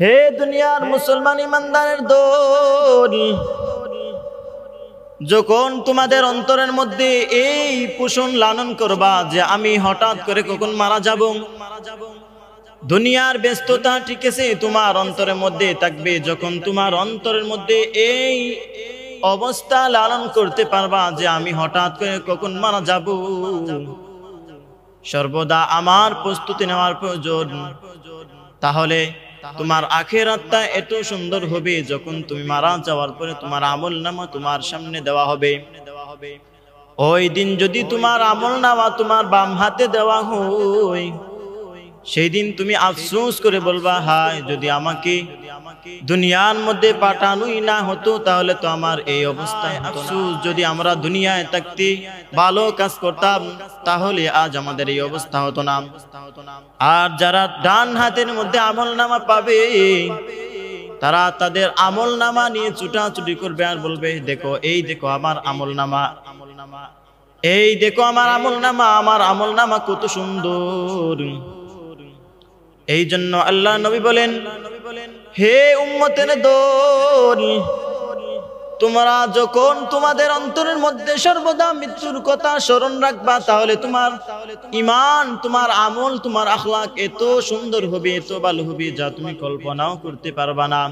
হে দুনিয়ার মুসলমান ইমানদারের দল, যখন তোমাদের অন্তরের মধ্যে এই পোষণ লালন করবা যে আমি হঠাৎ করে কখন মারা যাব, দুনিয়ার ব্যস্ততা ঠিক আছে তোমার অন্তরের মধ্যে থাকবে, যখন তোমার অন্তরের মধ্যে এই অবস্থা লালন করতে পারবা যে আমি হঠাৎ করে কখন মারা যাব, সর্বদা আমার প্রস্তুতি নেওয়ার প্রয়োজন, তাহলে তোমার আখিরাতটা এত সুন্দর হবে। যখন তুমি মারা যাওয়ার পরে তোমার আমলনামা তোমার সামনে দেওয়া হবে, ওই দিন যদি তোমার আমলনামা তোমার বাম হাতে দেওয়া হয়, সেই দিন তুমি আফসোস করে বলবা, হায় যদি আমাকে দুনিয়ার মধ্যে পাঠানোই না হতো তাহলে তো আমার এই অবস্থা। আফসোস যদি আমরা দুনিয়ায় থাকতে ভালো কাজ করতাম তাহলে আজ আমাদের এই অবস্থা হতো না। আর যারা ডান হাতের মধ্যে আমলনামা পাবে তারা তাদের আমলনামা নিয়ে ছুটাছুটি করবে আর বলবে, দেখো এই দেখো আমার আমলনামা, এই দেখো আমার আমলনামা, আমার আমলনামা কত সুন্দর। এই জন্য আল্লাহ নবী বলেন, হে উম্মতের দল, তোমরা যখন তোমাদের অন্তরের মধ্যে সর্বদা মৃত্যুর কথা স্মরণ রাখবা, তাহলে তোমার ঈমান, তোমার আমল, তোমার আখলাক এত সুন্দর হবে, এত ভালো হবে যা তুমি কল্পনাও করতে পারবা না।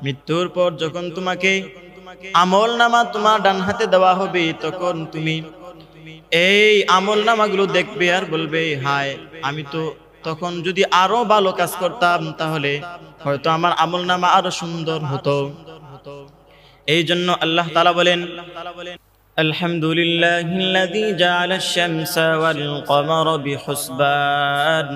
মৃত্যুর পর যখন তোমাকে আমলনামা তোমার ডান হাতে দেওয়া হবে, তখন তুমি এই আমলনামাগুলো দেখবে আর বলবে, হায় আমি তো তখন যদি আরো ভালো কাজ করতাম তাহলে হয়তো আমার আমলনামা আরো সুন্দর হতো। এই জন্য আল্লাহ তাআলা বলেন, আলহামদুলিল্লাহিল্লাযী জাআলাশ শামসা ওয়াল কমারা বিহুসবান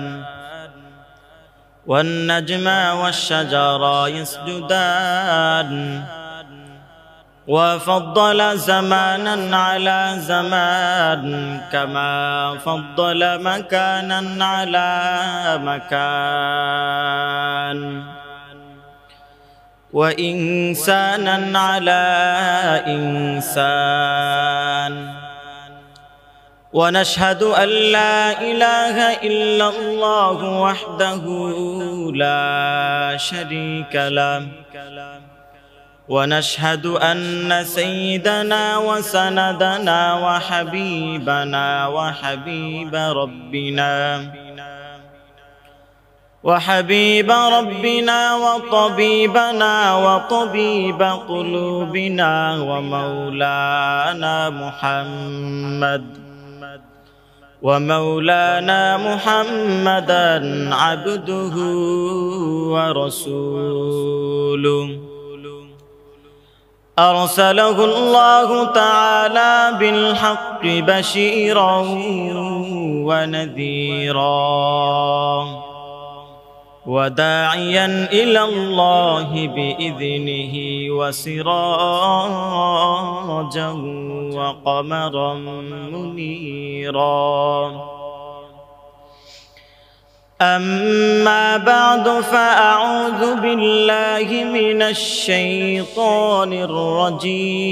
ওয়ান নাজমা ওয়াশ শাজারা ইয়াসজুদান وفضل زمانا على زمان كما فضل مكانا على مكان وإنسانا على إنسان ونشهد أن لا إله إلا الله وحده لا شريك له ونشهد أن سيدنا وسندنا وحبيبنا وحبيب ربنا وطبيبنا وطبيب قلوبنا ومولانا محمدا عبده ورسوله أرسله الله تعالى بالحق بشيرا ونذيرا وداعيا إلى الله بإذنه وسراجا وقمرا منيرا أما بعد فأعوذ بالله من الشيطان الرجيم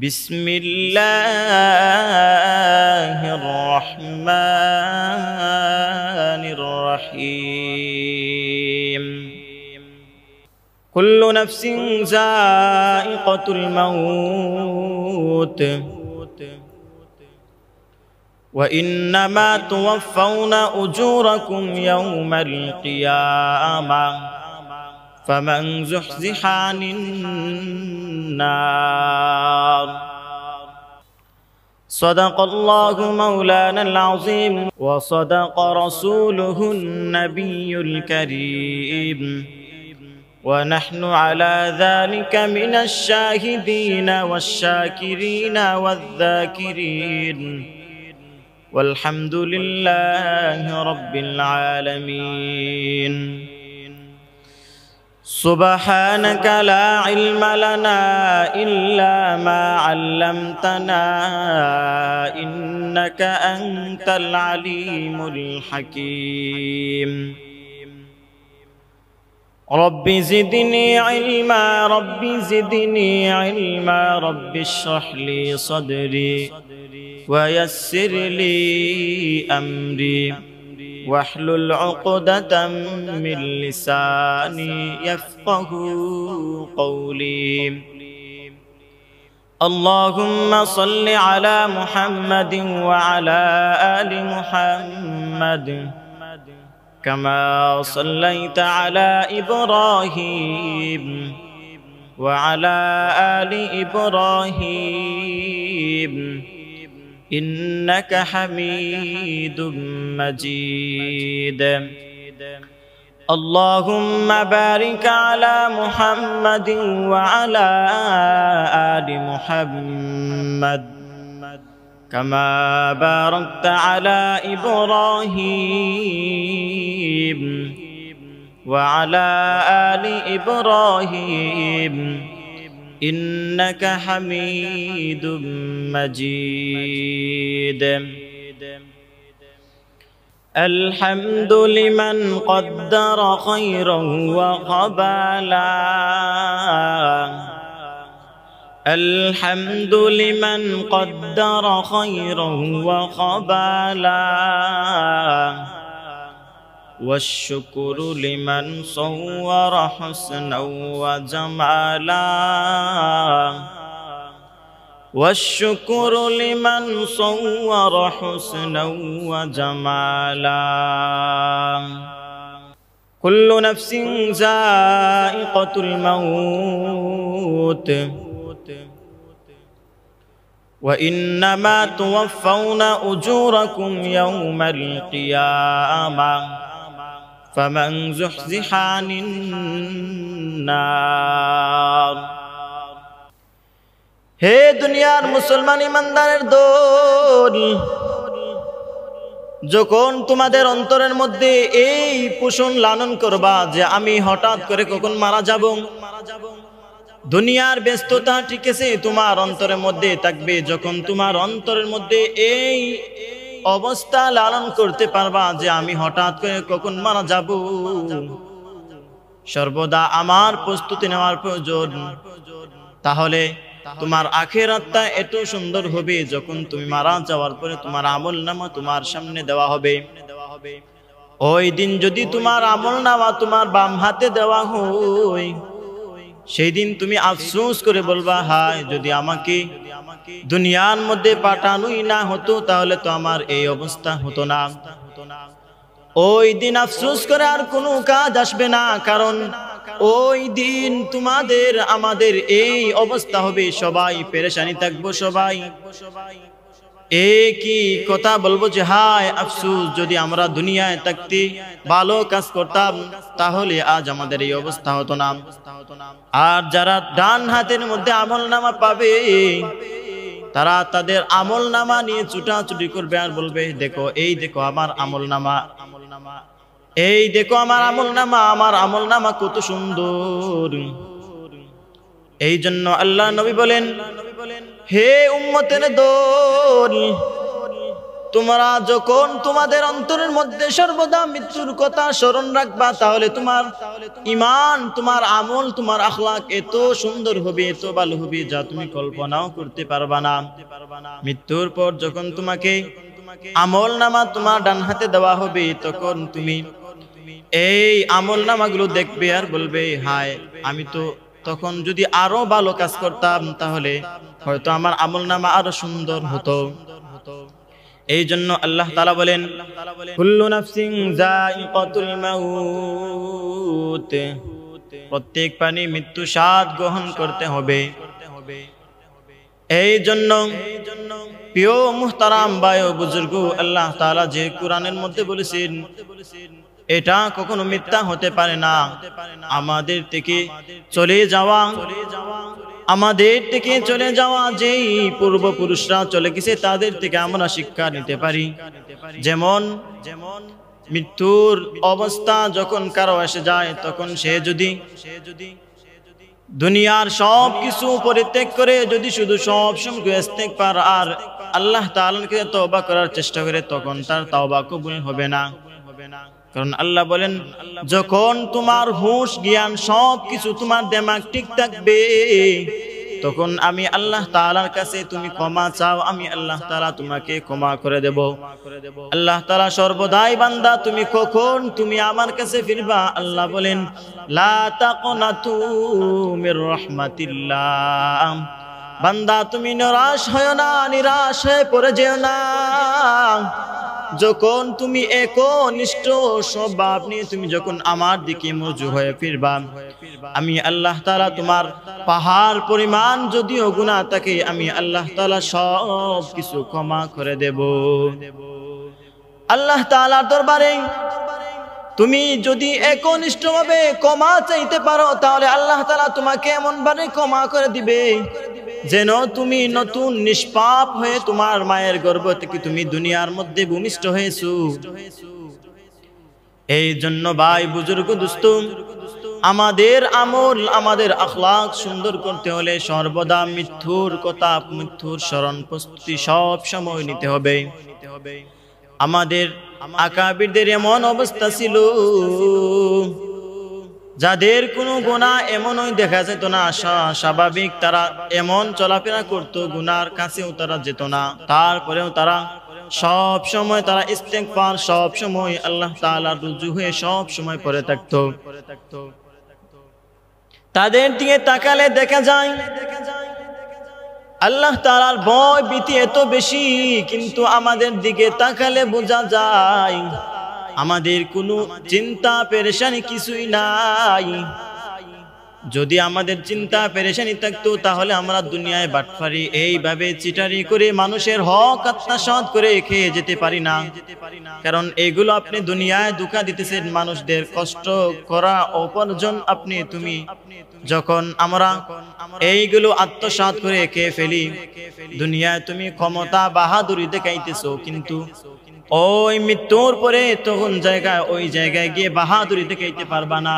بسم الله الرحمن الرحيم كل نفس ذائقة الموت وإنما توفون أجوركم يوم القيامة فمن زحزح عن النار صدق الله مولانا العظيم وصدق رسوله النبي الكريم ونحن على ذلك من الشاهدين والشاكرين والذاكرين والحمد لله رب العالمين سبحانك لا علم لنا إلا ما علمتنا إنك أنت العليم الحكيم رب زدني علما رب زدني علما رب اشرح لي صدري ويسر لي أمري واحلل عقدة من لساني يفقهوا قولي. اللهم صل على محمد وعلى آل محمد كما صليت على إبراهيم وعلى آل إبراهيم إنك حميد مجيد. اللهم بارك على محمد وعلى آل محمد كما باركت على إبراهيم وعلى آل إبراهيم إنك حميد مجيد. الحمد لمن قدر خيرا وقبلا، الحمد لمن قدر خيرا وقبلا، والشكر لمن صور حسنا وجمالا، والشكر لمن صور حسنا وجمالا. كل نفس ذائقة الموت وإنما توفون أجوركم يوم القيامة فمن زحزح عن النار. হে দুনিয়ার মুসলমান ইমানদারের দল, যখন তোমাদের অন্তরের মধ্যে এই পোষণ লালন করবা যে আমি হঠাৎ করে কখন মারা যাব, দুনিয়ার ব্যস্ততা ঠিক আছে তোমার অন্তরের মধ্যে থাকবে, যখন তোমার অন্তরের মধ্যে এই অবস্থা লালন করতে পারবা যে আমি হঠাৎ করে কখন মারা যাব, সর্বদা আমার প্রস্তুতি নেওয়ার প্রয়োজন। তাহলে তোমার আখিরাতটা এত সুন্দর হবে যখন তুমি মারা যাওয়ার পরে তোমার আমলনামা তোমার সামনে দেওয়া হবে। ওই দিন যদি তোমার আমলনামা তোমার বাম হাতে দেওয়া হয়, সেই দিন তুমি আফসোস করে বলবা, হায় যদি আমাকে দুনিয়ার মধ্যে পাঠানোই না হতো তাহলে তো আমার এই অবস্থা হতো না। ওই দিন আফসোস করে আর কোনো কাজ আসবে না, কারণ ওই দিন তোমাদের আমাদের এই অবস্থা হবে, সবাই পেরেশানি থাকবো, সবাই একই কথা বলবো যে হায় আফসোস যদি আমরা দুনিয়ায় থাকতে ভালো কাজ করতাম তাহলে আজ আমাদের এই অবস্থা হতো না। আর যারা ডান হাতের মধ্যে আমলনামা পাবে তারা তাদের আমলনামা নিয়ে ছুটাছুটি করবে আর বলবে, দেখো এই দেখো আমার আমলনামা, এই দেখো আমার আমলনামা, আমার আমলনামা কত সুন্দর। এই জন্য আল্লাহ নবী বলেন, হে উম্মতের দল, তোমরা যখন তোমাদের অন্তরের মধ্যে সর্বদা মৃত্যুর কথা স্মরণ রাখবা তাহলে তোমার ঈমান, তোমার আমল, তোমার আখলাক এত সুন্দর হবে, এত ভালো হবে যা তুমি কল্পনাও করতে পারবা না। মৃত্যুর পর যখন তোমাকে আমলনামা তোমার ডান হাতে দেওয়া হবে তখন তুমি এই আমলনামাগুলো দেখবে আর বলবে, হায় আমি তো তখন যদি আরো ভালো কাজ করতাম তাহলে হয়তো আমার আমলনামা আরো সুন্দর হতো। এই জন্য আল্লাহ তাআলা বলেন, কুল্লু নাফসিন যায়িকাতুল মাউত, প্রত্যেক প্রাণী মৃত্যু স্বাদ গ্রহণ করতে হবে। এই জন্য প্রিয় মুহতারাম ভাই ও বুজুর্গ, আল্লাহ তাআলা যে কোরআনের মধ্যে বলেছেন এটা কখনো মিথ্যা হতে পারে না। আমাদের থেকে চলে যাওয়া, আমাদের থেকে চলে যাওয়া যেই পূর্বপুরুষরা চলে গেছে তাদের থেকে আমরা শিক্ষা নিতে পারি। যেমন মৃত্যুর অবস্থা যখন কারো এসে যায় তখন সে যদি দুনিয়ার সব কিছু পরিত্যাগ করে যদি শুধু সব সময় ইস্তেগফার আর আল্লাহ তাআলাকে তওবা করার চেষ্টা করে তখন তার তওবা কবুল হবে না। কারণ আল্লাহ বলেন, যখন তোমার হুঁশ জ্ঞান সব কিছু তোমার দিমাগ ঠিক থাকবে তখন আমি আল্লাহ তাআলার কাছে তুমি ক্ষমা চাও, আমি আল্লাহ তাআলা তোমাকে ক্ষমা করে দেব। আল্লাহ তাআলা সর্বদাই বান্দা তুমি কখন তুমি আমার কাছে ফিরবা? আল্লাহ বলেন লা তাকনাতু মির রাহমাতিল্লাহ, বান্দা তুমি নিরাশ হয় না, নিরাশ হয়ে পড়ে যেও না। যখন তুমি একনিষ্ঠ স্বভাব নিয়ে তুমি যখন আমার দিকে মরজু হয়ে ফিরবা, আমি আল্লাহ তাআলা তোমার পাহাড় পরিমাণ যদিও গুনাহ থাকে, আমি আল্লাহ তাআলা সব কিছু ক্ষমা করে দেব। আল্লাহ তাআলার দরবারে তুমি যদি একনিষ্ঠভাবে ক্ষমা চাইতে পারো, তাহলে আল্লাহ তাআলা তোমাকে এমন ভাবে ক্ষমা করে দিবে যেন তুমি নতুন নিষ্পাপ হয়ে তোমার মায়ের গর্ভ থেকে তুমি দুনিয়ার মধ্যে ভূমিষ্ঠ হয়েছো। এই জন্য ভাই বুজুর্গ দোস্ত, আমাদের আমল আমাদের আখলাক সুন্দর করতে হলে সর্বদা মৃত্যুর কথা, মৃত্যুর স্মরণ প্রস্তুতি সব সময় নিতে হবে। আমাদের আকাবিরদের এমন অবস্থা ছিল যাদের কোনো গুনাহ এমনই দেখা যেত না, স্বাভাবিক তারা এমন চলাফেরা করতো, গুনার কাছেও তারা যেত না, তারপরেও তারা সব সময় তারা ইস্তেগফার সব সময় আল্লাহ তাআলার রুজু হয়ে সব সময় পড়ে থাকতো। তাদের দিকে তাকালে দেখা যায় আল্লাহ তাআলার ভয় ভীতি এত বেশি, কিন্তু আমাদের দিকে তাকালে বোঝা যায় আমাদের কোনো চিন্তা পেরেশানি কিছুই নাই। যদি আমাদের চিন্তা পেরেশানি থাকতো তাহলে আমরা দুনিয়ায় বাটফারি এইভাবে চিটারি করে মানুষের হক আত্মসাৎ করে খেয়ে যেতে পারি না। কারণ এইগুলো আপনি দুনিয়ায় ধোঁকা দিতেছেন, মানুষদের কষ্ট করা উপার্জন তুমি যখন আমরা এইগুলো আত্মসাৎ করে খেয়ে ফেলি, দুনিয়ায় তুমি ক্ষমতা বাহাদুরি দেখাইতেছো, কিন্তু ওই মৃত্যুর পরে তখন ওই জায়গায় গিয়ে বাহাদুরি দেখাইতে পারবা না।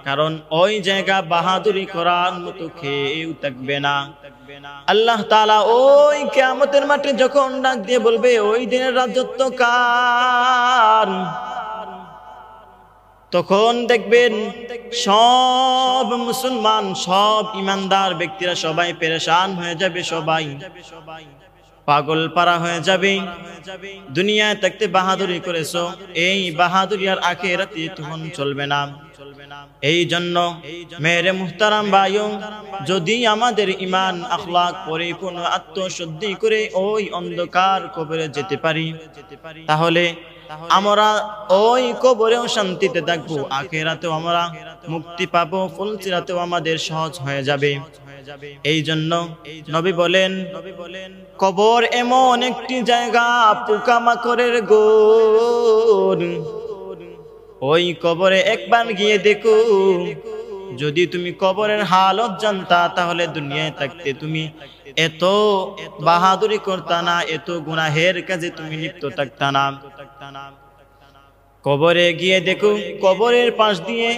কারণ ওই জায়গা বাহাদুরি করার মতো কেউ থাকবে না। আল্লাহ তাআলা ওই কিয়ামতের মাঠে যখন ডাক দিয়ে বলবে ওই দিনের রাজত্ব কার, তখন দেখবেন সব মুসলমান সব ইমানদার ব্যক্তিরা সবাই পেরেশান হয়ে যাবে, সবাই পাগল পারা হয়ে যাবে। দুনিয়ায় থাকতে বাহাদুরি করেছো, এই বাহাদুরি আর আখিরাতে তখন চলবে না। এই জন্য মেরে মুহতারাম ভাইও, যদি আমাদের ঈমান আখলাক পরিপূর্ণ আত্মশুদ্ধি করে ওই অন্ধকার কবরে যেতে পারি, তাহলে আমরা ওই কবরেও শান্তিতে থাকবো, আখিরাতেও আমরা মুক্তি পাবো, ফুলসিরাতেও আমাদের সহজ হয়ে যাবে। এই জন্য নবী বলেন কবর এমন একটি জায়গা পোকামাকড়ের গোর, ওই কবরে একবার গিয়ে দেখো। যদি তুমি কবরের হালত জানতা তাহলে দুনিয়ায় থাকতে তুমি এত বাহাদুরি করতা না, এত গুনাহের কাজে তুমি লিপ্ত থাকতা না। কবরে গিয়ে দেখো, কবরের পাশ দিয়ে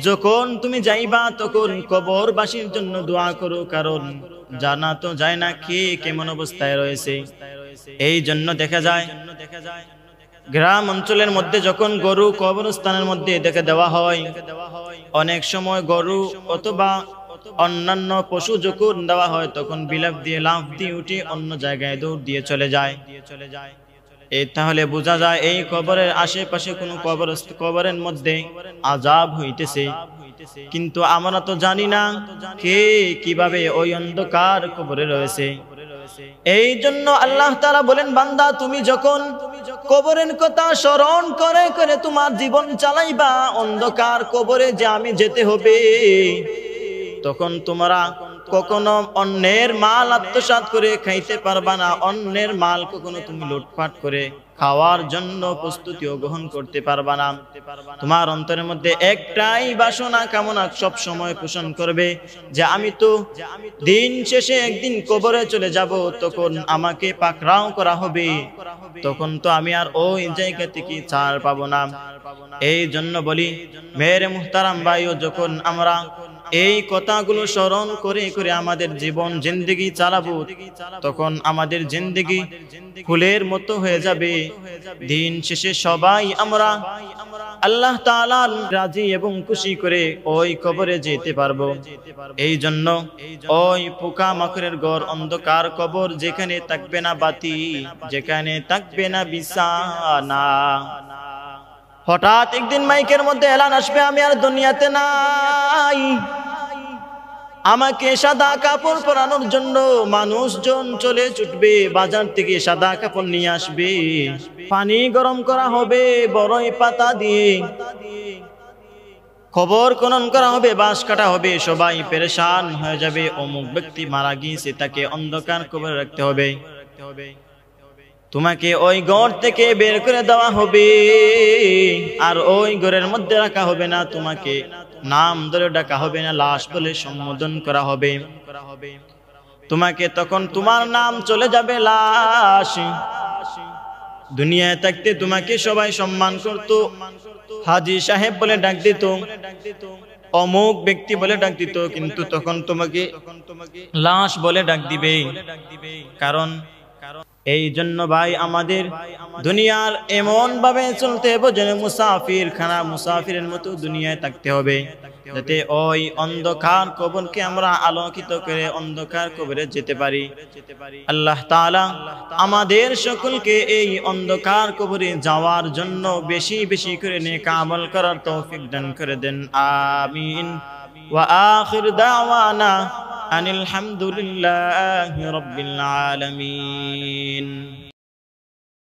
যখন তুমি যাইবা তখন কবরবাসীর জন্য দোয়া করো, কারণ জানা তো যায় না কে কেমন অবস্থায় রয়েছে। এই জন্য দেখা যায় গ্রাম অঞ্চলের মধ্যে যখন গরু কবরস্থানের মধ্যে দেখে দেওয়া হয়, অনেক সময় গরু অথবা অন্যান্য পশু যখন দেওয়া হয় তখন বিলাপ দিয়ে লাফ দিয়ে উঠে অন্য জায়গায় দৌড় দিয়ে চলে যায়। এই তাহলে বোঝা যায় এই কবরের আশেপাশে কোনো কবরের মধ্যে আযাব হইতেছে, কিন্তু আমরা তো জানি না কে কিভাবে ওই অন্ধকার কবরে রয়েছে। এই জন্য আল্লাহ তাআলা বলেন বান্দা তুমি যখন কবরের কথা স্মরণ করে করে তোমার জীবন চালাইবা, অন্ধকার কবরে যে আমি যেতে হবে, তখন তোমরা কখনো অন্যের মাল আত্মসাৎ করে খাইতে পারবা না, অন্যের মাল কখনো তুমি লুটপাট করে খাওয়ার জন্য প্রস্তুতিও গ্রহণ করতে পারবা না। তোমার অন্তরের মধ্যে একটাই বাসনা কামনা সব সময় পোষণ করবে যে আমি তো দিন শেষে একদিন কবরে চলে যাব, তখন আমাকে পাকড়াও করা হবে, তখন তো আমি আর ওই জায়গা থেকে ছাড় পাবো না। এই জন্য বলি মেরে মুহতারাম ভাইও, যখন আমরা এই কথাগুলো স্মরণ করে করে আমাদের জীবন জিন্দেগি চালাবো, তখন আমাদের জিন্দেগি ফুলের মতো হয়ে যাবে। দিন শেষে সবাই আমরা আল্লাহ তাআলার রাজি এবং খুশি করে ওই কবরে যেতে পারবো। এই জন্য ওই পোকা মাকড়ের ঘর, অন্ধকার কবর, যেখানে থাকবে না বাতি, যেখানে থাকবে না বিছানা, হঠাৎ একদিন মাইকের মধ্যে এলান আসবে, আমি আর দুনিয়াতে নাই। আমাকে সাদা কাপড় পরানোর জন্য মানুষজন চলে ছুটবে, বাজার থেকে সাদা কাপড় নিয়ে আসবে, পানি গরম করা হবে বড়ই পাতা দিয়ে, খবর খনন করা হবে, বাঁশ কাটা হবে, সবাই পেরেশান হয়ে যাবে। অমুক ব্যক্তি মারা গিয়েছে, তাকে অন্ধকার কবরে রাখতে হবে। তোমাকে ওই ঘর থেকে বের করে দেওয়া হবে, আর ওই ঘরের মধ্যে রাখা হবে না, তোমাকে নাম ধরে ডাকা হবে না, লাশ বলে সম্বোধন করা হবে। তোমাকে তখন তোমার নাম চলে যাবে লাশ। দুনিয়ায় থাকতে তোমাকে সবাই সম্মান করত, হাজী সাহেব বলে ডাক দিত, অমুক ব্যক্তি বলে ডাক দিত, কিন্তু তখন তোমাকে লাশ বলে ডাক দিবে। কারণ এই জন্য ভাই আমাদের দুনিয়ার এমন ভাবে চলতে হবে যেন মুসাফির খানা, মুসাফিরের মতো দুনিয়ায় থাকতে হবে, যাতে ওই অন্ধকার কবরকে আমরা আলোকিত করে অন্ধকার কবরে যেতে পারি। আল্লাহ তাআলা আমাদের সকলকে এই অন্ধকার কবরে যাওয়ার জন্য বেশি বেশি করে নেক আমল করার তৌফিক দান করে দেন, আমিন। ওয়া আখির দাওয়ানা আনিল হামদুলিল্লাহি রাব্বিল আলামিন।